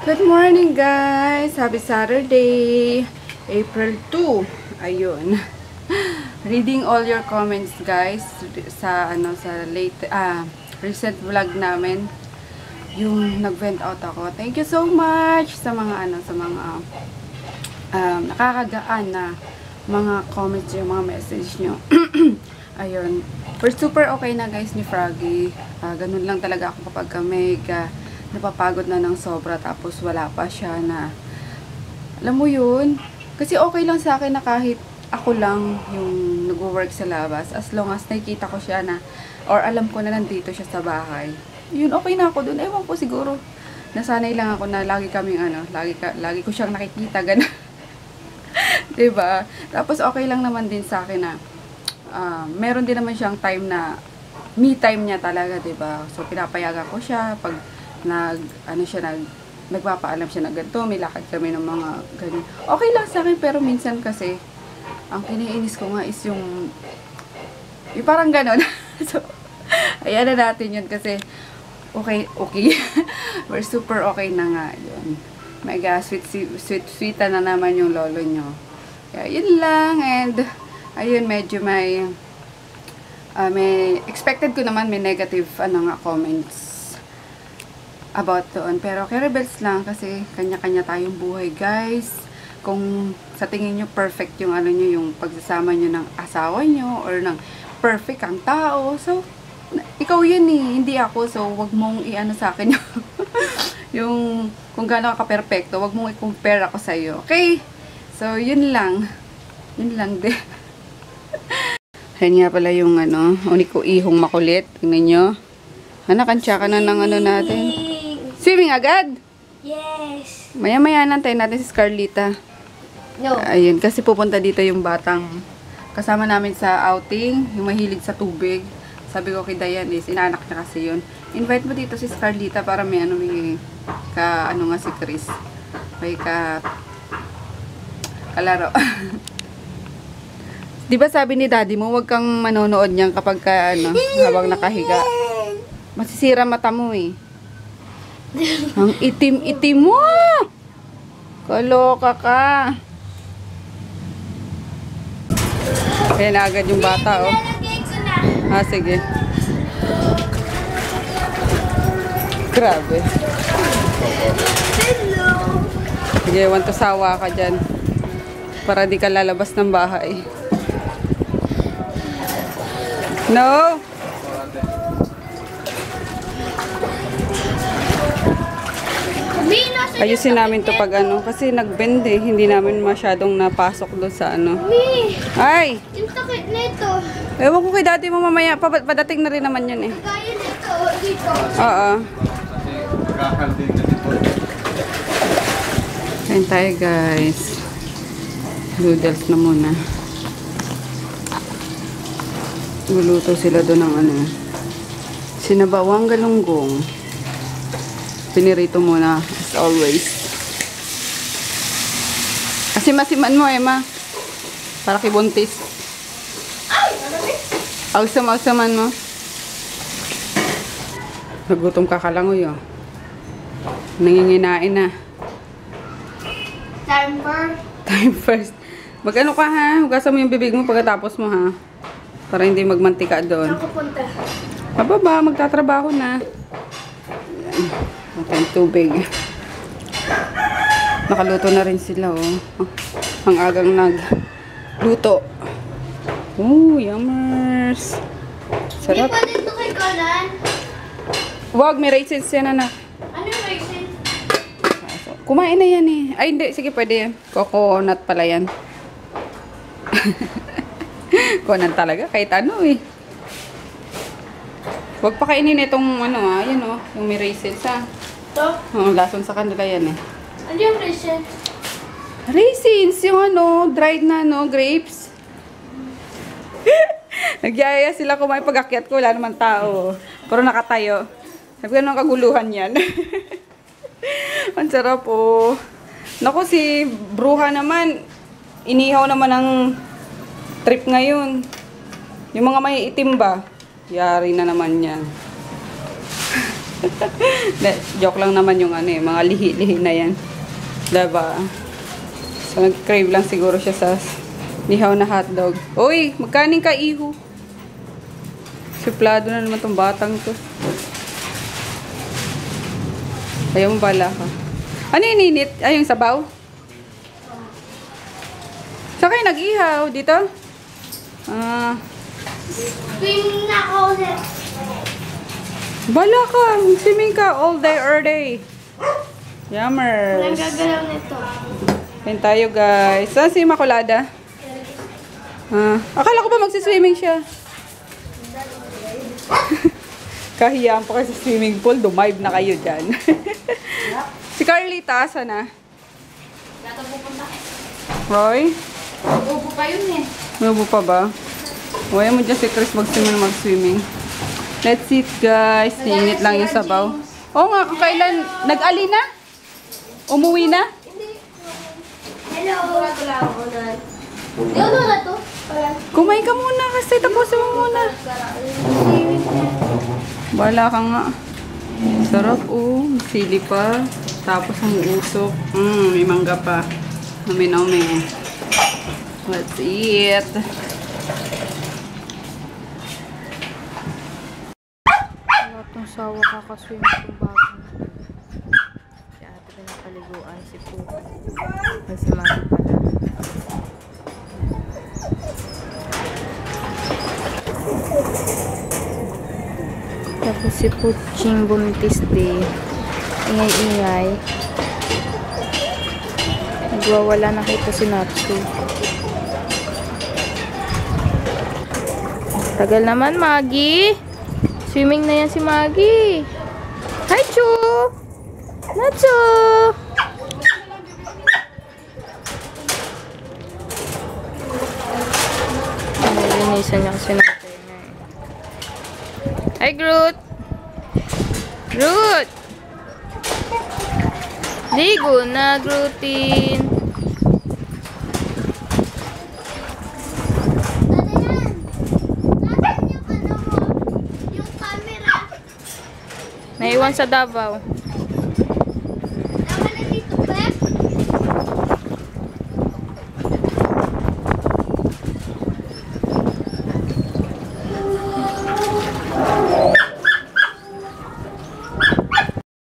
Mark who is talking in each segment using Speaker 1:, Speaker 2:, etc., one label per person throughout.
Speaker 1: Good morning guys! Happy Saturday! April 2. Ayun. Reading all your comments guys sa recent vlog namin. Yung nag-vent out ako. Thank you so much sa mga nakakagaan na mga comments, yung mga message nyo. Ayun. Super okay na guys ni Froggy. Ganun lang talaga ako kapag kami napapagod na ng sobra tapos wala pa siya na alam mo yun, kasi okay lang sa akin na kahit ako lang yung nag-work sa labas, as long as nakikita ko siya na or alam ko na nandito siya sa bahay, yun okay na ako dun. Ewan ko, siguro nasanay lang ako na lagi kaming lagi ko siyang nakikita gano'n. Diba? Tapos okay lang naman din sa akin na meron din naman siyang time na me time niya talaga, diba? So pinapayagan ko siya pag nagpapaalam siya na ganito, may lakad kami ng mga ganun. Okay lang sa akin, pero minsan kasi ang kiniinis ko nga is yung parang ganun. So, ayan na natin yun kasi okay. We're super okay na nga yun. My God, sweet na naman yung lolo nyo. Kaya yun lang, and ayun, medyo may expected ko naman may negative comments about doon. Pero kay Rebels lang kasi kanya-kanya tayong buhay, guys. Kung sa tingin nyo perfect yung yung pagsasama nyo ng asawa nyo or ng perfect ang tao. So, ikaw yun hindi ako. So, wag mong sa akin yung kung gaano ka perfecto, wag mong i-compare ako sa iyo. Okay? So, yun lang. Yun lang din. Ayan nga pala yung uniko ihong makulit. Tingnan nyo. Nakansya ka na ng natin. Swimming agad?
Speaker 2: Yes.
Speaker 1: Maya-maya nantayin natin si Scarlita.
Speaker 2: No.
Speaker 1: Ayun, kasi pupunta dito yung batang kasama namin sa outing, yung mahilig sa tubig. Sabi ko kay Dayan inanak niya kasi yun. Invite mo dito si Scarlita para may si Chris. May kalaro. Di ba sabi ni Daddy mo, wag kang manonood niyan kapag habang nakahiga. Masisira mata mo Ang itim-itim mo! Kaloka ka! Kaya na agad yung bata, sige. Grabe. Sige, want to sawa ka dyan. Para di ka lalabas ng bahay. No! Ayusin namin to pag kasi nag-bend hindi namin masyadong napasok doon sa Ay!
Speaker 2: Yung takit nito.
Speaker 1: Ewan ko kay Daddy mo mamaya, padating na rin naman yun
Speaker 2: Kaya nito, dito.
Speaker 1: Oo. Kain tayo guys. Noodles na muna. Luluto sila doon ng sinabawang galunggong. Pinirito muna as always. Kasi masiman mo, Emma. Para kibuntis. Ausam-ausaman mo. Nagutom ka kalangoy, Nanginginain na. Time first. Mag-ano ka, ha? Hugasan mo yung bibig mo pagkatapos mo, ha? Para hindi magmantika doon.
Speaker 2: Saan pupunta?
Speaker 1: Mababa, magtatrabaho na. Ang tubig. Nakaluto na rin sila, Ang agang nagluto. Yummers. Sarap.
Speaker 2: Hindi pa dito kay Conan.
Speaker 1: Wag, may raisins yan, anak.
Speaker 2: Ano yung raisins?
Speaker 1: Kumain na yan, Ay, hindi. Sige, pwede yan. Coconut pala yan. Coconut talaga. Kahit Wag pa kainin itong yan, yung may raisins,
Speaker 2: Ito?
Speaker 1: Lason sa kanila yan,
Speaker 2: Ano yung raisins?
Speaker 1: Raisins, yung dried na, grapes. Nagyaya sila kumain pag-akyat ko, wala naman tao. Pero nakatayo. Sabi ko, anong kaguluhan yan? Ang sarap, Naku, si Bruha naman, inihaw naman ang trip ngayon. Yung mga may itim ba? Yari na naman yan. Joke lang naman yung ano eh, mga lihi-lihi na yan. Diba? So, nag-crave lang siguro siya sa nihaw na hotdog. Uy, magkaning ka, iho? Suplado na naman tong batang to. Ayaw mo bala ka. Ano yung ninit? Ay, yung sabaw? Saan kayo nag-ihaw? Dito?
Speaker 2: Swimming na ako ulit.
Speaker 1: Bala ka. Swimming ka all day or day. Yummers.
Speaker 2: Walang gagalaw nito.
Speaker 1: Kain tayo, guys. Saan si Immaculada? Akala ko ba magsiswimming siya? Kahiyaan pa kayo sa swimming pool. Dumive na kayo dyan. Si Carlita, saan na? Roy?
Speaker 2: Upo pa yun eh.
Speaker 1: May ubo pa ba? Huwag mo dyan si Chris mag-swimming. Let's eat, guys. Tingit lang yung sabaw. Oo nga, kailan? Nag-ali na? Umuwi na?
Speaker 2: Hello. Ano na to?
Speaker 1: Kumain ka muna kasi tapusin mo muna. Bala ka nga. Sarap, oh. Sili pa. Tapos ang usok. May mangga pa. Nami-nami. Let's eat.
Speaker 3: Itong sawa kakaswim itong bago. Si ate pinapaliguan, si Puka. Ay, si Magi pala. Tapos si Puching buntis din. Ingay-ingay. Nagwawala nakita si Natsu. Tagal naman, Magi. Swimming na yan si Magi. Hi, Chu! Natsu! Nalinisan niya kasi natin niya eh. Hi, Groot! Groot! Ligo na, Grootin! Naiwan sa Davao.
Speaker 2: Naman na dito, Pep.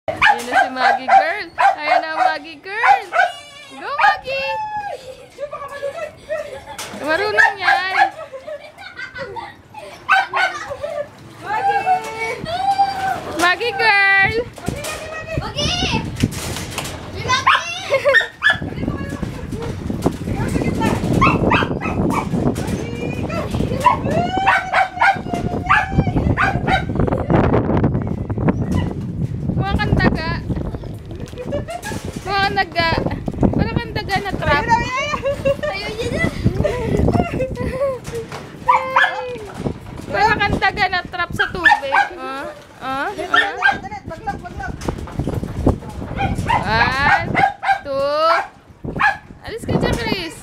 Speaker 3: Ayun na si Maggie girl. Ayun na Maggie girl. Go Maggie. Marunong yan. Maggie girl.
Speaker 2: Okay! Limaki!
Speaker 3: Mga kang daga. Mga daga. Parang kang daga na trap.
Speaker 2: Ayaw niya na.
Speaker 3: Parang kang daga na trap sa tubig. One, two. Alis ka dyan, Chris.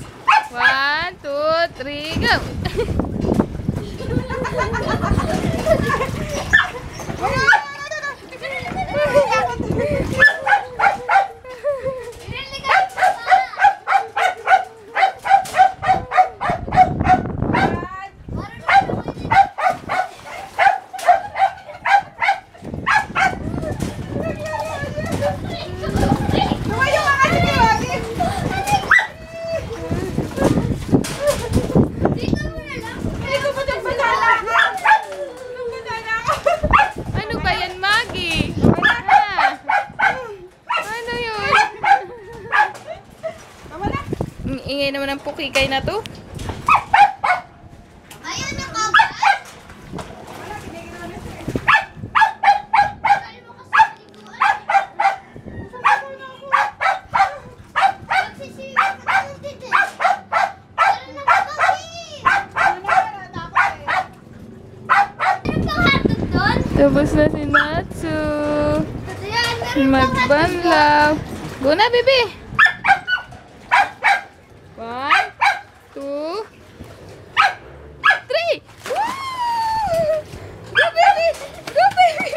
Speaker 3: 1, 2, 3, go!
Speaker 2: Pinili ka pa.
Speaker 3: Ano ba yan, Maggie? Ah. Ano yun? Ang ingay naman ng pukikay na to.
Speaker 2: Ayaw na kagad. Dali mo kasi sa liguan. Magsisiwag ka na dito. Dali na kagad. Ano pang hotdog doon?
Speaker 3: Tapos na si Natsu.
Speaker 2: Ayan, meron pang hotdog doon.
Speaker 3: Magbanlaw. Go na, baby! 1, 2, 3! Woo! Go, baby! Go, baby!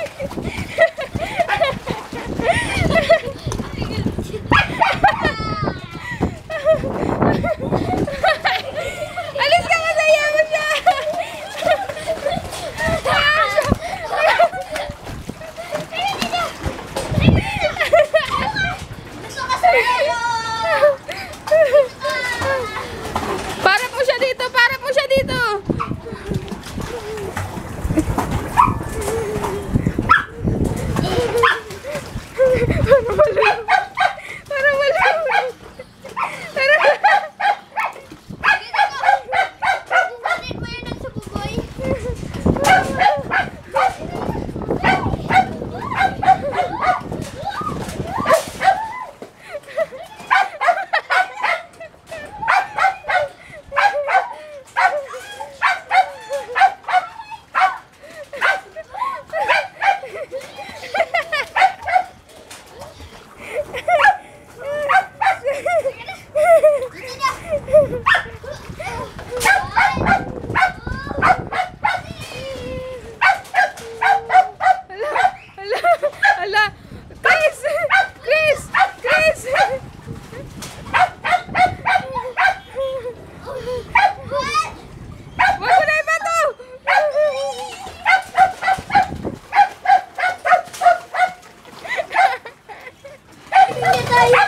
Speaker 2: Swimming tayo.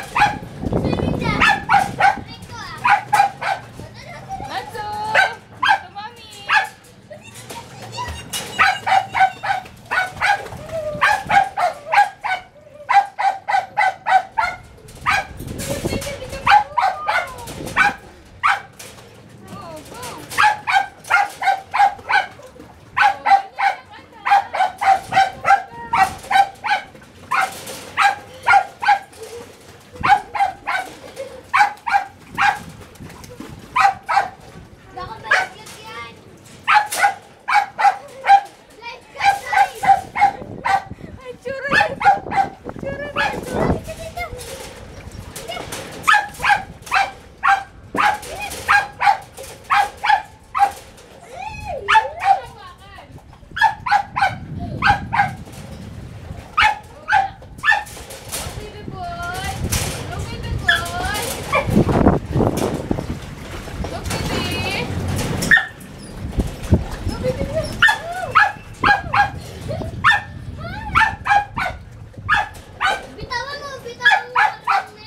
Speaker 2: Swimming na. Try ko ah.
Speaker 3: Matsu! Ito, mami!
Speaker 2: Baka malaglag yan. Life ka, guys.
Speaker 3: Ay, tsura nito! Tsura nito!
Speaker 2: Halika dito.
Speaker 3: Baby boy! Hello, baby boy! Hello, baby! Hello, baby boy!
Speaker 2: Bitawan mo, bitawan mo. Life ka na.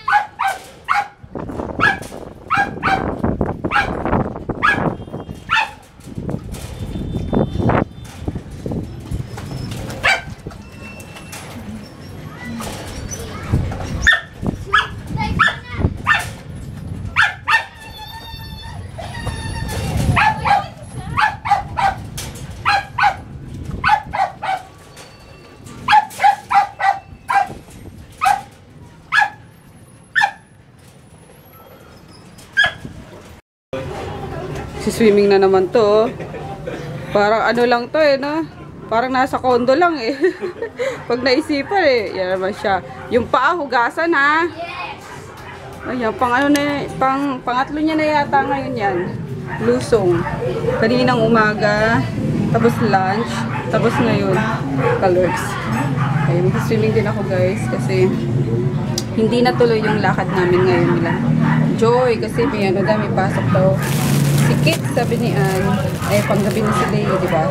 Speaker 1: Si swimming na naman to. Oh. Parang ano lang to eh, no? Parang nasa condo lang eh. Pag naisipan eh. Yan naman siya. Yung paa, hugasan ha. Ayan, pang ano na, pangatlo niya na yata ngayon yan. Lusong. Kaninang umaga, tapos lunch, tapos ngayon, colors. Ayun, swimming din ako guys kasi hindi natuloy yung lakad namin ngayon nila. Joy, kasi may ano daw, may pasok daw. Si Kit, sabi ni Ann, ay panggabi na si Lay, di ba?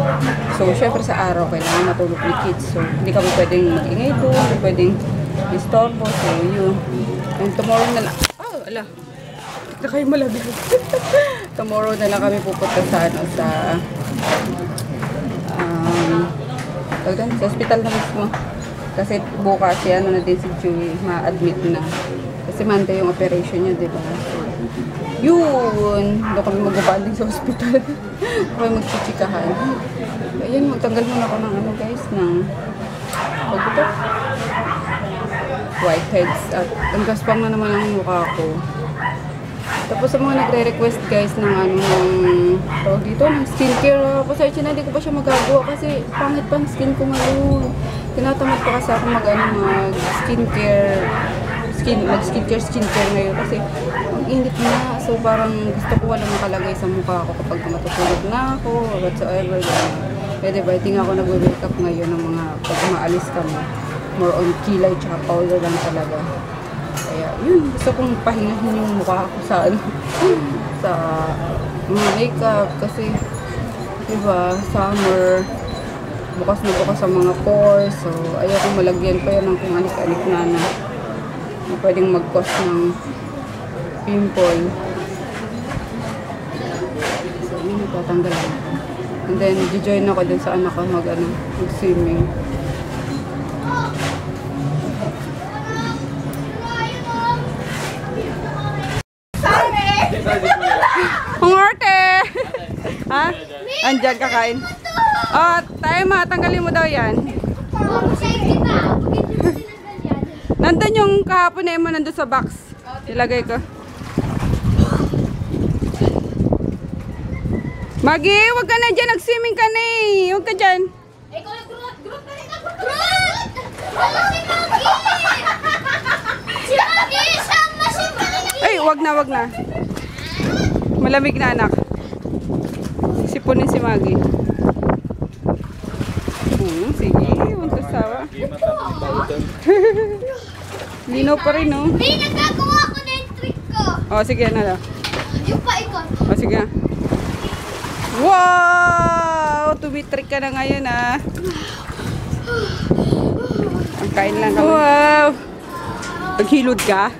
Speaker 1: So, syempre sa araw, kailangan matulog ni Kit. So, hindi kami pwedeng mag-ingay doon, hindi pwedeng istorbo. So, yun. And tomorrow na lang. Oh, ala. Na kayo malagay. Tomorrow na lang kami pupunta sa, ano, sa hospital na mismo. Kasi bukas yan, ano na din si Chewy, ma-admit na. Kasi Monday yung operation niya, di ba? So, yun, doon kami mag-banding sa hospital. Kami magchichikahan. Ayan, magtanggal muna ako ng ano guys, ng pagbuto. Whiteheads. At ang gaspang na naman ang mukha ko. Tapos sa mga nagre-request guys ng ano, ng tawag dito, ng skincare. Pasensya na, hindi ko pa siya magagawa kasi pangit pa ang skin ko ngayon. Tinatamad pa kasi ako mag-skincare ngayon kasi ang init na. So parang gusto ko walang makalagay sa mukha ko kapag matutulog na ako or whatsoever. Pwede ba, hindi nga ako nag-wake up ngayon ng mga pag maalis kami. More on kilay tsaka powder lang talaga. Kaya yun, gusto kong pahingahin yung mukha ko sa ano, sa mga makeup kasi diba, summer, bukas na bukas sa mga pores. So ayaw kong malagyan pa yan ng kung anik-anik na pwedeng mag-cause ng pimple. So yun, tatanggalan ko. And then, join ako dun sa anak ko mag-swimming. Ate! Ha? Andyan, kakain. Oh, tayo matanggalin mo daw yan.
Speaker 2: Safety pa. Pag hindi mo tinanggal yan.
Speaker 1: Nandun yung kahapon na mo nandun sa box. Ilagay ko. Maggie, wag ka na dyan. Nag-swimming ka na eh. Huwag ka dyan.
Speaker 2: Ikaw na Groot! Groot na rin ako! Groot! Wala si Maggie! Si Maggie! Sama si Maggie!
Speaker 1: Ay, wag na, wag na. Malamig na anak. Sipunin si Maggie. Sige, huwag kasawa. Lino pa rin, no?
Speaker 2: May nagagawa ko na yung trick ko.
Speaker 1: O, sige na.
Speaker 2: Yung paikot.
Speaker 1: O, sige na. Wow! Tumitrik ka na ngayon, ah. Ang kain lang kami. Wow! Naghilod ka?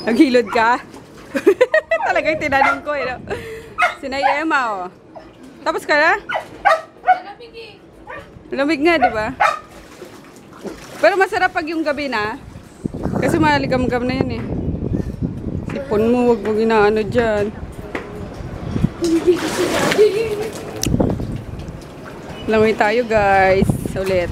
Speaker 1: Naghilod ka? Talagang tinanong ko eh. No? Sinay Emma oh. Tapos ka na? Lamig nga, di ba? Pero masarap pag yung gabi na. Kasi maligam-gam na yan eh. Sipon mo, wag mo ginaano dyan. Langoy tayo guys. Ulit.